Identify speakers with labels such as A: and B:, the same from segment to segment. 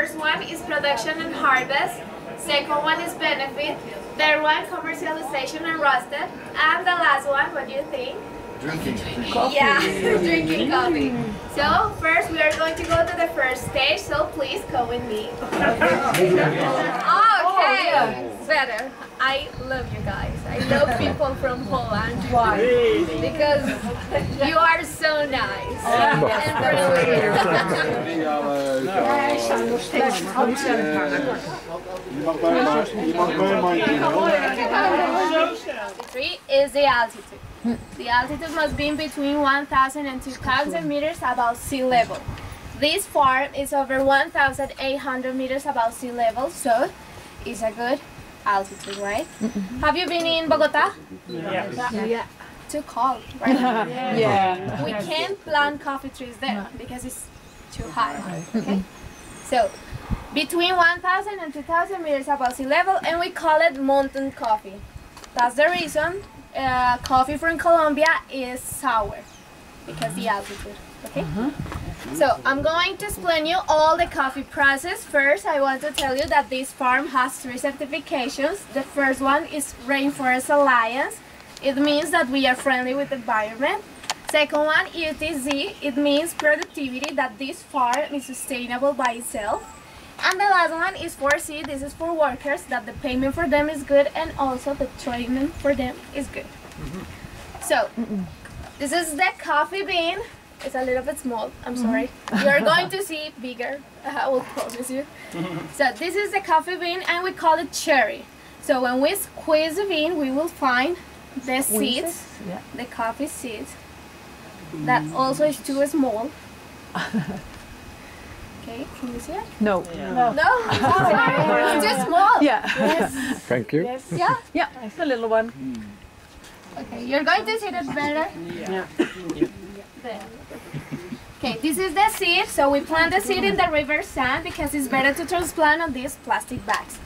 A: first one is production and harvest. Second one is benefit. Third one, commercialization and roasted. And the last one, what do you think?
B: Drinking coffee.
A: Yeah, drinking coffee. So first we are going to go to the first stage, so please come with me. Okay, better. I love you guys. I love people from Poland.
C: Why?
A: Because you are so nice and brilliant. Three is the altitude. The altitude must be between 1,000 and 2,000 meters above sea level. This farm is over 1,800 meters above sea level, so it's a good altitude, right? Have you been in Bogota?
C: Yeah.
A: Too cold, right?
C: Yeah.
A: We can't plant coffee trees there because it's too high. Okay? So, between 1,000 and 2,000 meters above sea level, and we call it mountain coffee. That's the reason coffee from Colombia is sour, because the altitude. Okay? So I'm going to explain you all the coffee process. First, I want to tell you that this farm has 3 certifications. The first one is Rainforest Alliance. It means that we are friendly with the environment. Second one, UTZ. It means productivity, that this farm is sustainable by itself. And the last one is 4C. This is for workers, that the payment for them is good and also the training for them is good. So, this is the coffee bean. It's a little bit small, I'm sorry. You're going to see bigger, I will promise you. So this is the coffee bean and we call it cherry. So when we squeeze the bean, we will find the seeds, the coffee seeds. That also is too small. Okay, can you see it?
C: No.
A: No? Sorry, it's too small.
C: Yeah.
A: Yes.
D: Thank you.
C: Yes.
A: Yeah?
C: Yeah, it's a little one.
A: Okay, you're going to see that better?
C: Yeah.
A: There. Okay, this is the seed. So we plant the seed in the river sand because it's better to transplant on these plastic bags.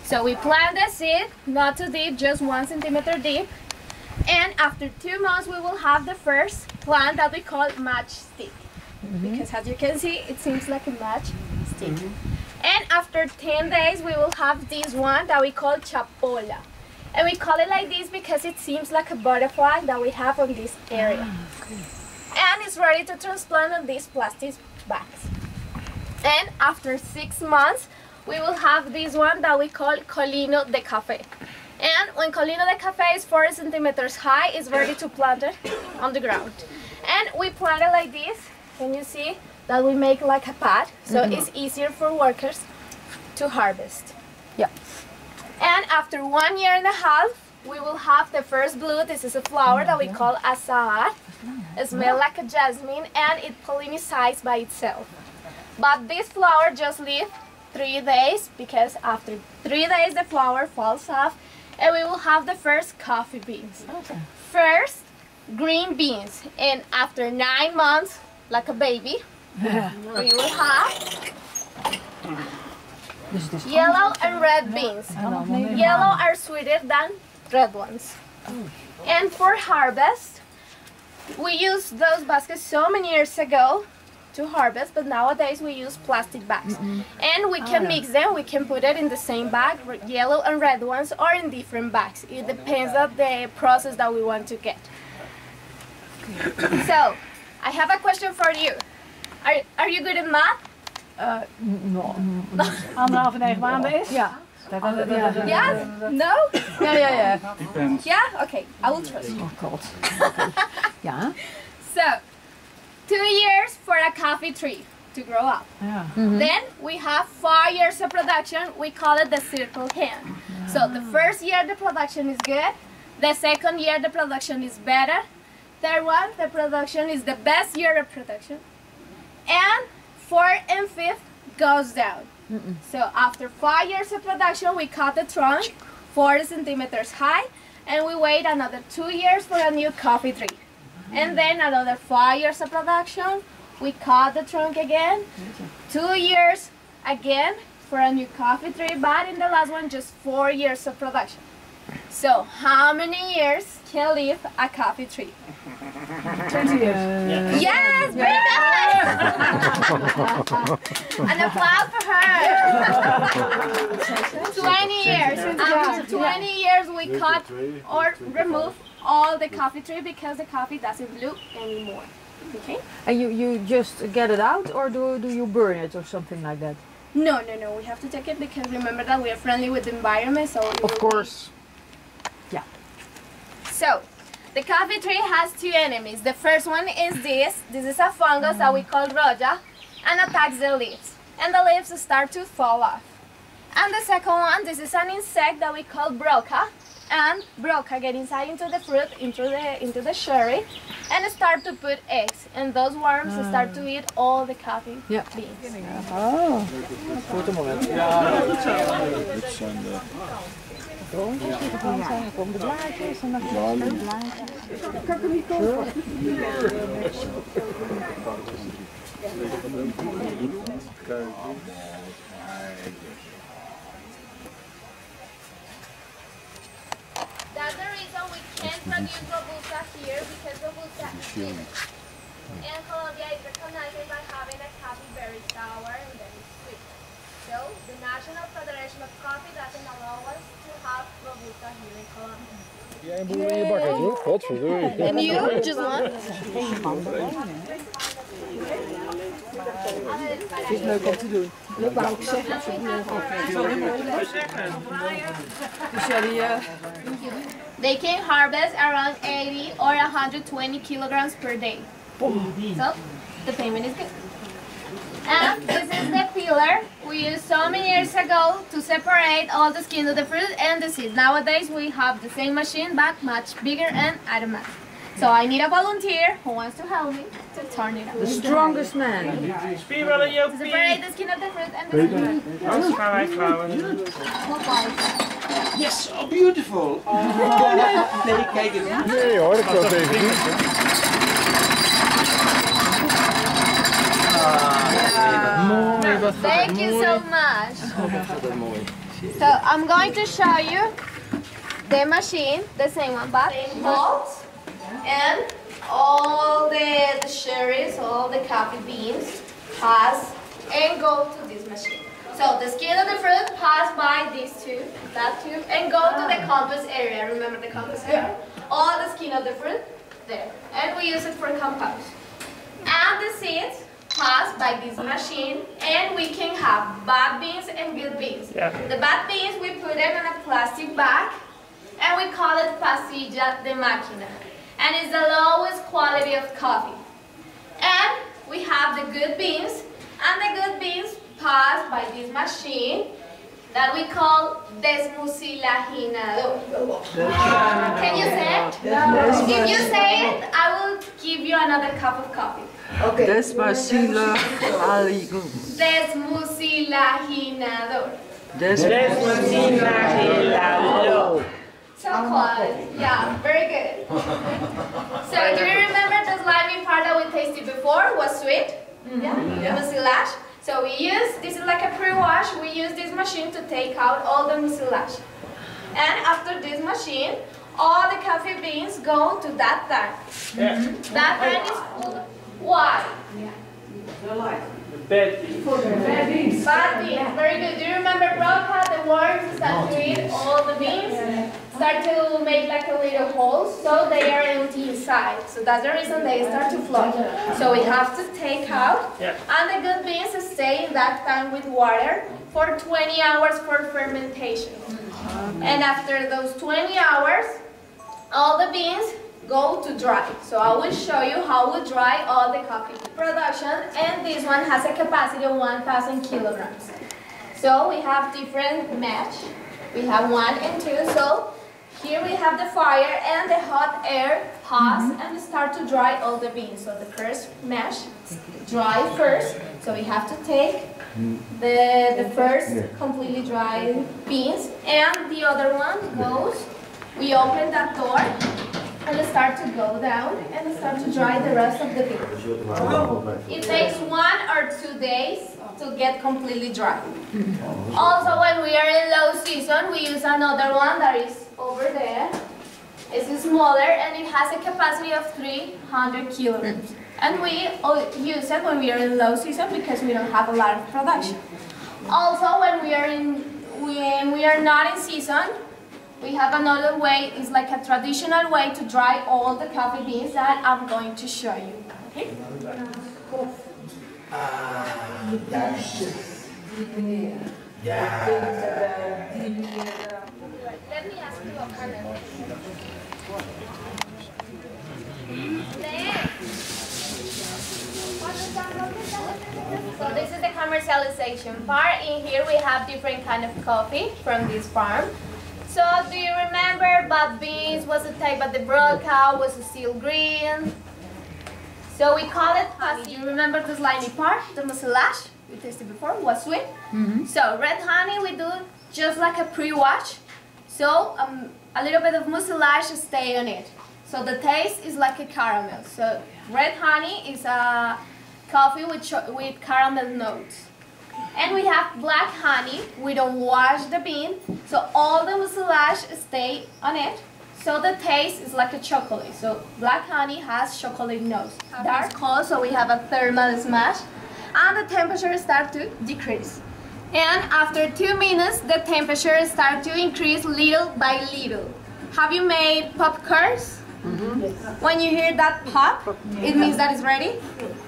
A: So we plant the seed, not too deep, just 1 centimeter deep. And after 2 months, we will have the first plant that we call matchstick. Because as you can see, it seems like a matchstick. And after 10 days, we will have this one that we call chapola. And we call it like this because it seems like a butterfly that we have on this area. And it's ready to transplant on these plastic bags. And after 6 months, we will have this one that we call Colino de Café. And when Colino de Café is 4 centimeters high, it's ready to plant it on the ground. And we plant it like this. Can you see that we make like a pad? So it's easier for workers to harvest.
C: Yeah.
A: And after 1 year and a half, we will have the first bloom. This is a flower that we call azahar. It smells like a jasmine and it pollinizes by itself. But this flower just lives 3 days because after 3 days the flower falls off and we will have the first coffee beans. First, green beans, and after 9 months, like a baby, we will have yellow and red beans. Yellow are sweeter than red ones. And for harvest, we used those baskets so many years ago to harvest, but nowadays we use plastic bags. And we can mix them, we can put it in the same bag, yellow and red ones, or in different bags. It depends on the process that we want to get. So, I have a question for you. Are you good at math?
C: No.
E: 1,5 en 9 maanden is?
C: Ja.
A: Yes? No?
C: Ja.
B: Depends.
A: Yeah? Okay, I will trust you.
C: Oh god. Ja.
A: So, 2 years for a coffee tree to grow up.
C: Ja.
A: Then we have 4 years of production. We call it the circle hand. So the first year the production is good. The second year the production is better. Third one, the production is the best year of production. And 4th and 5th goes down. So after 5 years of production, we cut the trunk 4 centimeters high, and we wait another 2 years for a new coffee tree. And then another 5 years of production, we cut the trunk again, 2 years again for a new coffee tree, but in the last one, just 4 years of production. So how many years can live a coffee tree?
E: 20 years.
A: Yes, very good. An applause for her. 20 years. After 20 years, we cut or remove all the coffee tree because the coffee doesn't bloom anymore. Okay.
C: And you just get it out, or do you burn it or something like that?
A: No. We have to take it because remember that we are friendly with the environment. So
C: Of course. Yeah.
A: So, the coffee tree has two enemies. The first one is this. This is a fungus that we call roja and attacks the leaves. And the leaves start to fall off. And the second one, this is an insect that we call broca. And broca get inside into the fruit, into the cherry, and start to put eggs. And those worms start to eat all the coffee beans.
C: Oh. Dan komen de blaadjes en dan
A: That's the reason we can't produce Robusta here because Robusta is sweet. And Colombia is recognized by having a coffee very sour and very sweet. So the National Federation of Coffee doesn't allow us to have Robusta here in Colombia.
B: Jij een boer in je bakker, joh? Godverdorie.
A: And you just one?
C: Het is leuk om te doen. Dat wou ik zeggen.
A: They can harvest around 80 or 120 kilograms per day. So the payment is good. And this is the peeler we used so many years ago to separate all the skin of the fruit and the seeds. Nowadays we have the same machine but much bigger and automatic. So I need a volunteer who wants to help me to turn it on.
C: The strongest man.
A: To separate the skin of the fruit and the seeds.
D: Yes, oh, beautiful. Nee, kijk eens.
B: Nee hoor, ik wil het even zien.
A: Thank you so much. So I'm going to show you the machine, the same one, but molds and all the cherries, all the coffee beans pass and go to this machine. So the skin of the fruit pass by these two, that tube, and go to the compost area. Remember the compost area? All the skin of the fruit there, and we use it for compost. And the seeds pass by this machine, and we can have bad beans and good beans. Yeah. The bad beans we put them in a plastic bag, and we call it pasilla de máquina, and it's the lowest quality of coffee. And we have the good beans, and the good beans pass by this machine that we call desmucilaginador. Can you say it? If you say it, I will give you another cup of coffee.
C: Okay.
A: Desmucilaginador. Desmucilaginador. So close. Yeah, very good. So do you remember the slimy part that we tasted before was sweet? Yeah. Mucilage. So we use, this is like a pre-wash, we use this machine to take out all the mucilage. And after this machine, all the coffee beans go to that tank. Yeah. That tank is full. Why?
D: Bad beans.
A: Bad beans. Bad beans. Very good. Do you remember broca? The worms start to eat all the beans, start to make like a little holes, so they are empty inside. So that's the reason they start to float. So we have to take out, and the good beans stay in that tank with water for 20 hours for fermentation. And after those 20 hours, all the beans go to dry. So I will show you how we dry all the coffee production, and this one has a capacity of 1,000 kilograms. So we have different mesh. We have 1 and 2. So here we have the fire and the hot air pass and start to dry all the beans. So the first mesh dry first. So we have to take the first completely dry beans, and the other one goes. We open that door and start to go down and start to dry the rest of the beans. It takes 1 or 2 days to get completely dry. Also, when we are in low season, we use another one that is over there. It's smaller and it has a capacity of 300 kilograms. And we use it when we are in low season because we don't have a lot of production. Also, when we are not in season, we have another way. It's like a traditional way to dry all the coffee beans that I'm going to show you. Okay? Let me ask you a question. So this is the commercialization part. In here we have different kind of coffee from this farm. So do you remember bad beans was a type of the broca, was a steel green? So we call it honey. Do you remember the slimy part, the mucilage? We tasted before, was sweet. So red honey we do just like a pre-wash. So a little bit of mucilage stay on it. So the taste is like a caramel. So red honey is a coffee with caramel notes. And we have black honey. We don't wash the bean, so all the mucilage stay on it. So the taste is like a chocolate. So black honey has chocolate notes. Dark cold, so we have a thermal smash, and the temperature starts to decrease. And after 2 minutes, the temperature starts to increase little by little. Have you made popcorns? When you hear that pop, it means that it's ready.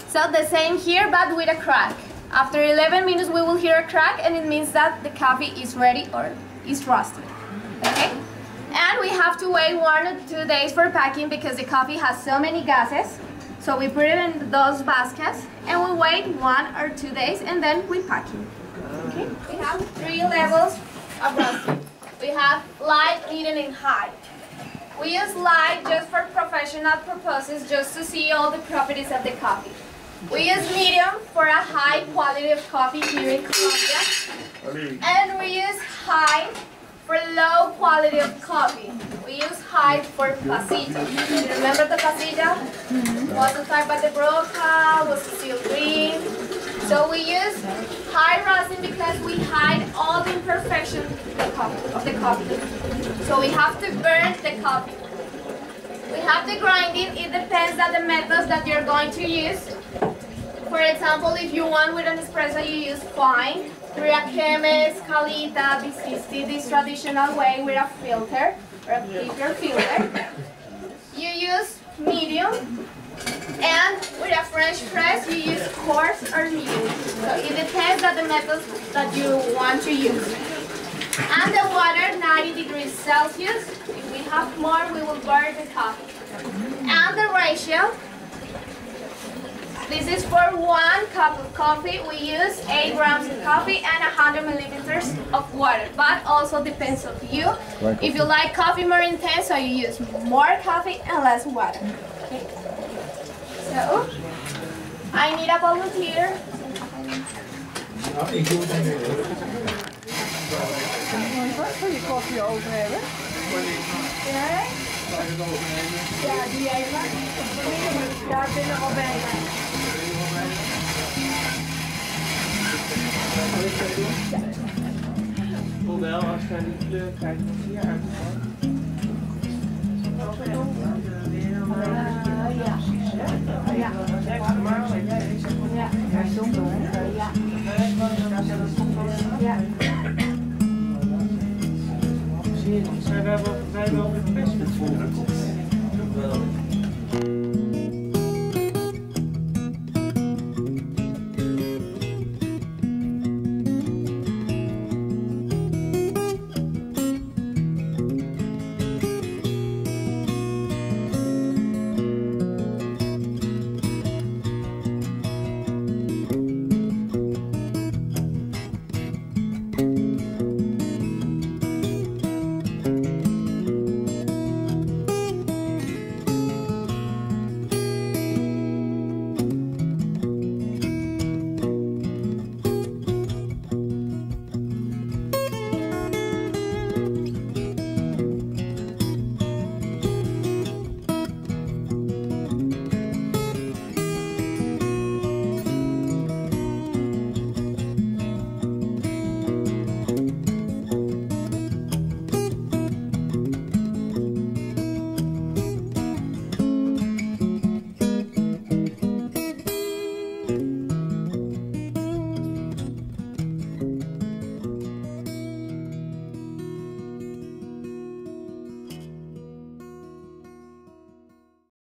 A: So the same here, but with a crack. After 11 minutes, we will hear a crack, and it means that the coffee is ready or is roasted. Okay? And we have to wait 1 or 2 days for packing because the coffee has so many gases. So we put it in those baskets, and we wait 1 or 2 days, and then we pack it. Okay? We have 3 levels of roasting. We have light, medium, and high. We use light just for professional purposes, just to see all the properties of the coffee. We use medium for a high quality of coffee here in Colombia. And we use high for low quality of coffee. We use high for pasilla. You remember the pasilla? Was the type of the broca, was steel green. So we use high roasting because we hide all the imperfections of the coffee. So we have to burn the coffee. We have the grinding. It depends on the methods that you're going to use. For example, if you want with an espresso, you use fine. Reaquemes, calita, B60, this traditional way with a filter, or a bigger filter. You use medium, and with a French press, you use coarse or medium. So it depends on the methods that you want to use. And the water, 90 degrees Celsius. If we have more, we will burn the coffee. And the ratio. This is for 1 cup of coffee. We use 8 grams of coffee and 100 milliliters of water. But also depends on you. If you like coffee more intense, so you use more coffee and less water. Okay. So, I need a volunteer.
C: Wil je koffie over hebben? Ja, die even. Daar binnen al bij.
D: Hoewel, als je naar die kleur kijkt, wat hier uitkomt.
C: Ja. Hij is donker, hè? Ja. Ja.
D: Wij hebben ook het best met volgende.